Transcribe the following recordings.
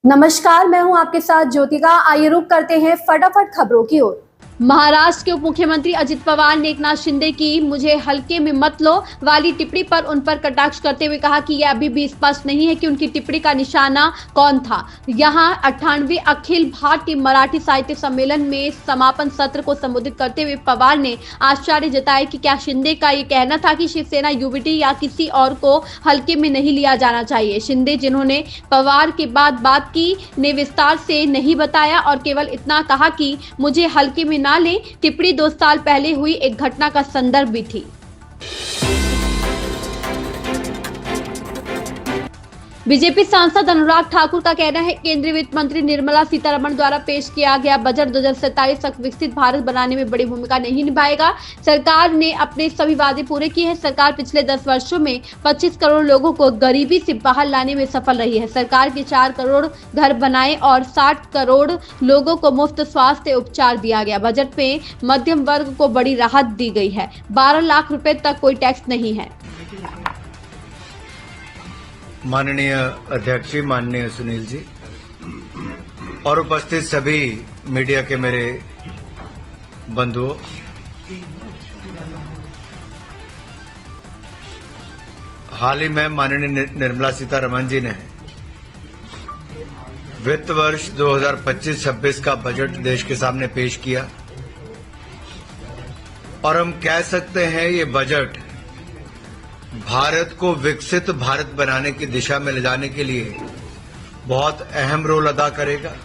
नमस्कार, मैं हूं आपके साथ ज्योतिका। आइए रुक करते हैं फटाफट खबरों की ओर। महाराष्ट्र के उप मुख्यमंत्री अजित पवार ने एकनाथ शिंदे की "मुझे हल्के में मत लो" वाली टिप्पणी पर उन पर कटाक्ष करते हुए कहा कि यह अभी भी स्पष्ट नहीं है कि उनकी टिप्पणी का निशाना कौन था। यहां 98वें अखिल भारतीय मराठी साहित्य सम्मेलन में समापन सत्र को संबोधित करते हुए पवार ने आश्चर्य जताया कि क्या शिंदे का ये कहना था कि शिवसेना यूबीटी या किसी और को हल्के में नहीं लिया जाना चाहिए। शिंदे, जिन्होंने पवार के बाद बात की, ने विस्तार से नहीं बताया और केवल इतना कहा कि मुझे हल्के में ना लें। टिप्पणी 2 साल पहले हुई एक घटना का संदर्भ भी थी। बीजेपी सांसद अनुराग ठाकुर का कहना है, केंद्रीय वित्त मंत्री निर्मला सीतारमण द्वारा पेश किया गया बजट 2047 तक विकसित भारत बनाने में बड़ी भूमिका नहीं निभाएगा। सरकार ने अपने सभी वादे पूरे किए हैं। सरकार पिछले 10 वर्षों में 25 करोड़ लोगों को गरीबी से बाहर लाने में सफल रही है। सरकार के 4 करोड़ घर बनाए और 60 करोड़ लोगों को मुफ्त स्वास्थ्य उपचार दिया गया। बजट में मध्यम वर्ग को बड़ी राहत दी गई है। 12 लाख रुपए तक कोई टैक्स नहीं है। माननीय अध्यक्ष जी, माननीय सुनील जी और उपस्थित सभी मीडिया के मेरे बंधुओं, हाल ही में माननीय निर्मला सीतारमण जी ने वित्त वर्ष 2025-26 का बजट देश के सामने पेश किया और हम कह सकते हैं ये बजट भारत को विकसित भारत बनाने की दिशा में ले जाने के लिए बहुत अहम रोल अदा करेगा।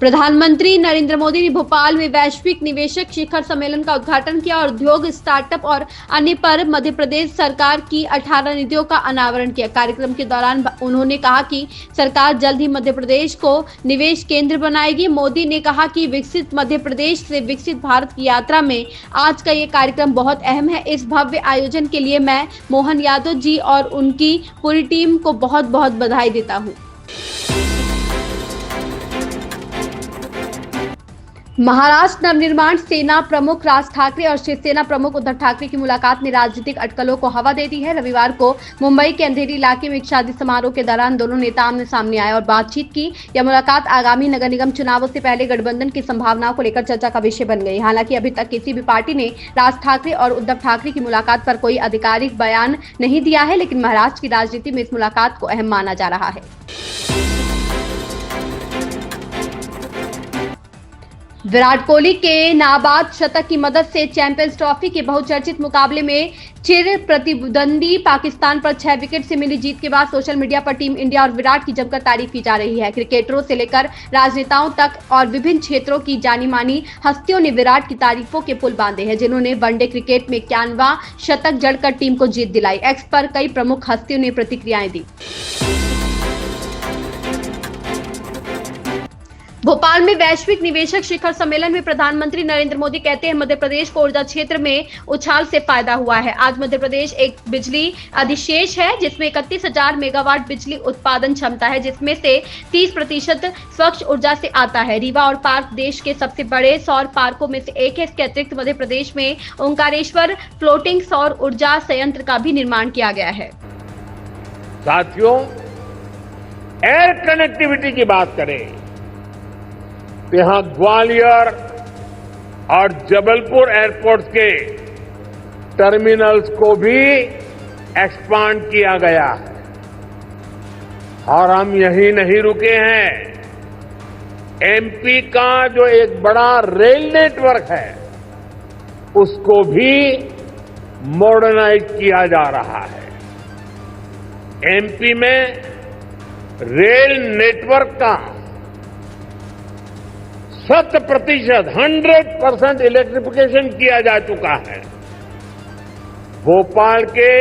प्रधानमंत्री नरेंद्र मोदी ने भोपाल में वैश्विक निवेशक शिखर सम्मेलन का उद्घाटन किया और उद्योग, स्टार्टअप और अन्य पर मध्य प्रदेश सरकार की 18 नीतियों का अनावरण किया। कार्यक्रम के दौरान उन्होंने कहा कि सरकार जल्द ही मध्य प्रदेश को निवेश केंद्र बनाएगी। मोदी ने कहा कि विकसित मध्य प्रदेश से विकसित भारत की यात्रा में आज का ये कार्यक्रम बहुत अहम है। इस भव्य आयोजन के लिए मैं मोहन यादव जी और उनकी पूरी टीम को बहुत बहुत बधाई देता हूँ। महाराष्ट्र नवनिर्माण सेना प्रमुख राज ठाकरे और शिवसेना प्रमुख उद्धव ठाकरे की मुलाकात ने राजनीतिक अटकलों को हवा दे दी है। रविवार को मुंबई के अंधेरी इलाके में एक शादी समारोह के दौरान दोनों नेता आमने सामने आए और बातचीत की। यह मुलाकात आगामी नगर निगम चुनावों से पहले गठबंधन की संभावनाओं को लेकर चर्चा का विषय बन गई। हालांकि अभी तक किसी भी पार्टी ने राज ठाकरे और उद्धव ठाकरे की मुलाकात पर कोई आधिकारिक बयान नहीं दिया है, लेकिन महाराष्ट्र की राजनीति में इस मुलाकात को अहम माना जा रहा है। विराट कोहली के नाबाद शतक की मदद से चैंपियंस ट्रॉफी के बहुचर्चित मुकाबले में चिर प्रतिद्वंदी पाकिस्तान पर 6 विकेट से मिली जीत के बाद सोशल मीडिया पर टीम इंडिया और विराट की जमकर तारीफ की जा रही है। क्रिकेटरों से लेकर राजनेताओं तक और विभिन्न क्षेत्रों की जानी मानी हस्तियों ने विराट की तारीफों के पुल बांधे हैं, जिन्होंने वनडे क्रिकेट में 51वां शतक जड़कर टीम को जीत दिलाई। एक्स पर कई प्रमुख हस्तियों ने प्रतिक्रियाएं दी। भोपाल में वैश्विक निवेशक शिखर सम्मेलन में प्रधानमंत्री नरेंद्र मोदी कहते हैं, मध्य प्रदेश को ऊर्जा क्षेत्र में उछाल से फायदा हुआ है। आज मध्य प्रदेश एक बिजली अधिशेष है जिसमें 31,000 मेगावाट बिजली उत्पादन क्षमता है, जिसमें से 30% स्वच्छ ऊर्जा से आता है। रीवा और पार्क देश के सबसे बड़े सौर पार्कों में से एक है। इसके अतिरिक्त मध्य प्रदेश में ओंकारेश्वर फ्लोटिंग सौर ऊर्जा संयंत्र का भी निर्माण किया गया है। साथियों, एयर कनेक्टिविटी की बात करें, यहां ग्वालियर और जबलपुर एयरपोर्ट्स के टर्मिनल्स को भी एक्सपांड किया गया है और हम यही नहीं रुके हैं। एमपी का जो एक बड़ा रेल नेटवर्क है उसको भी मॉडर्नाइज किया जा रहा है। एमपी में रेल नेटवर्क का 100% इलेक्ट्रिफिकेशन किया जा चुका है। भोपाल के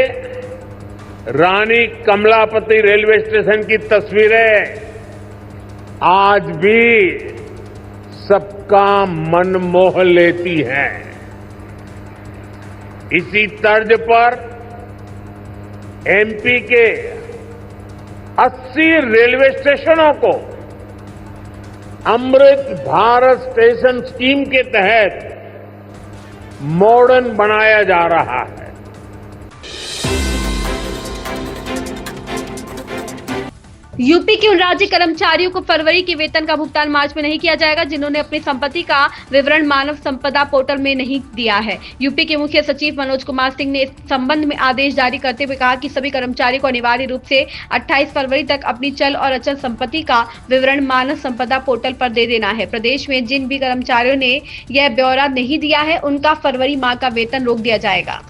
रानी कमलापति रेलवे स्टेशन की तस्वीरें आज भी सबका मन मोह लेती हैं। इसी तर्ज पर एमपी के 80 रेलवे स्टेशनों को अमृत भारत स्टेशन स्कीम के तहत मॉडर्न बनाया जा रहा है। यूपी के उन राज्य कर्मचारियों को फरवरी के वेतन का भुगतान मार्च में नहीं किया जाएगा जिन्होंने अपनी संपत्ति का विवरण मानव संपदा पोर्टल में नहीं दिया है। यूपी के मुख्य सचिव मनोज कुमार सिंह ने इस संबंध में आदेश जारी करते हुए कहा कि सभी कर्मचारियों को अनिवार्य रूप से 28 फरवरी तक अपनी चल और अचल संपत्ति का विवरण मानव संपदा पोर्टल पर दे देना है। प्रदेश में जिन भी कर्मचारियों ने यह ब्यौरा नहीं दिया है उनका फरवरी माह का वेतन रोक दिया जाएगा।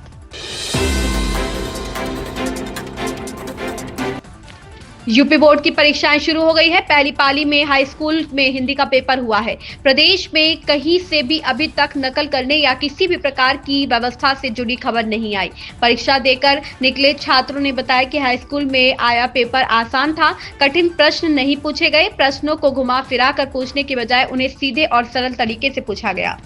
यूपी बोर्ड की परीक्षाएं शुरू हो गई है। पहली पाली में हाई स्कूल में हिंदी का पेपर हुआ है। प्रदेश में कहीं से भी अभी तक नकल करने या किसी भी प्रकार की व्यवस्था से जुड़ी खबर नहीं आई। परीक्षा देकर निकले छात्रों ने बताया कि हाई स्कूल में आया पेपर आसान था, कठिन प्रश्न नहीं पूछे गए। प्रश्नों को घुमा फिरा कर पूछने के बजाय उन्हें सीधे और सरल तरीके से पूछा गया।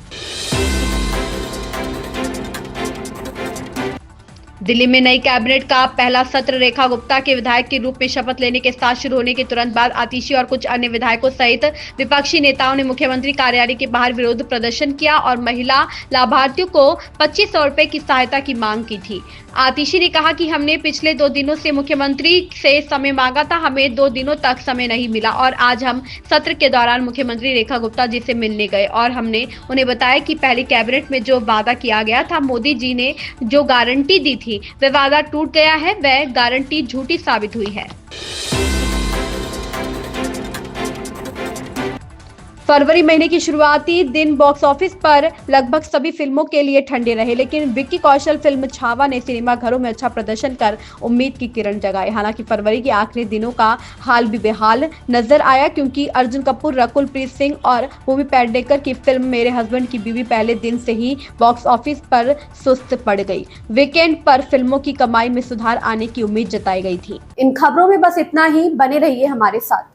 दिल्ली में नई कैबिनेट का पहला सत्र रेखा गुप्ता के विधायक के रूप में शपथ लेने के साथ शुरू होने के तुरंत बाद आतिशी और कुछ अन्य विधायकों सहित विपक्षी नेताओं ने मुख्यमंत्री कार्यालय के बाहर विरोध प्रदर्शन किया और महिला लाभार्थियों को 2500 रुपए की सहायता की मांग की थी। आतिशी ने कहा कि हमने पिछले 2 दिनों से मुख्यमंत्री से समय मांगा था, हमें 2 दिनों तक समय नहीं मिला और आज हम सत्र के दौरान मुख्यमंत्री रेखा गुप्ता जी से मिलने गए और हमने उन्हें बताया कि पहली कैबिनेट में जो वादा किया गया था, मोदी जी ने जो गारंटी दी थी, वह वादा टूट गया है, वह गारंटी झूठी साबित हुई है। फरवरी महीने की शुरुआती दिन बॉक्स ऑफिस पर लगभग सभी फिल्मों के लिए ठंडे रहे, लेकिन विक्की कौशल फिल्म छावा ने सिनेमाघरों में अच्छा प्रदर्शन कर उम्मीद की किरण जगाई। हालांकि फरवरी के आखिरी दिनों का हाल भी बेहाल नजर आया क्योंकि अर्जुन कपूर, रकुल प्रीत सिंह और भूमि पेडनेकर की फिल्म मेरे हस्बैंड की बीवी पहले दिन से ही बॉक्स ऑफिस पर सुस्त पड़ गई। वीकेंड पर फिल्मों की कमाई में सुधार आने की उम्मीद जताई गई थी। इन खबरों में बस इतना ही। बने रहिए हमारे साथ।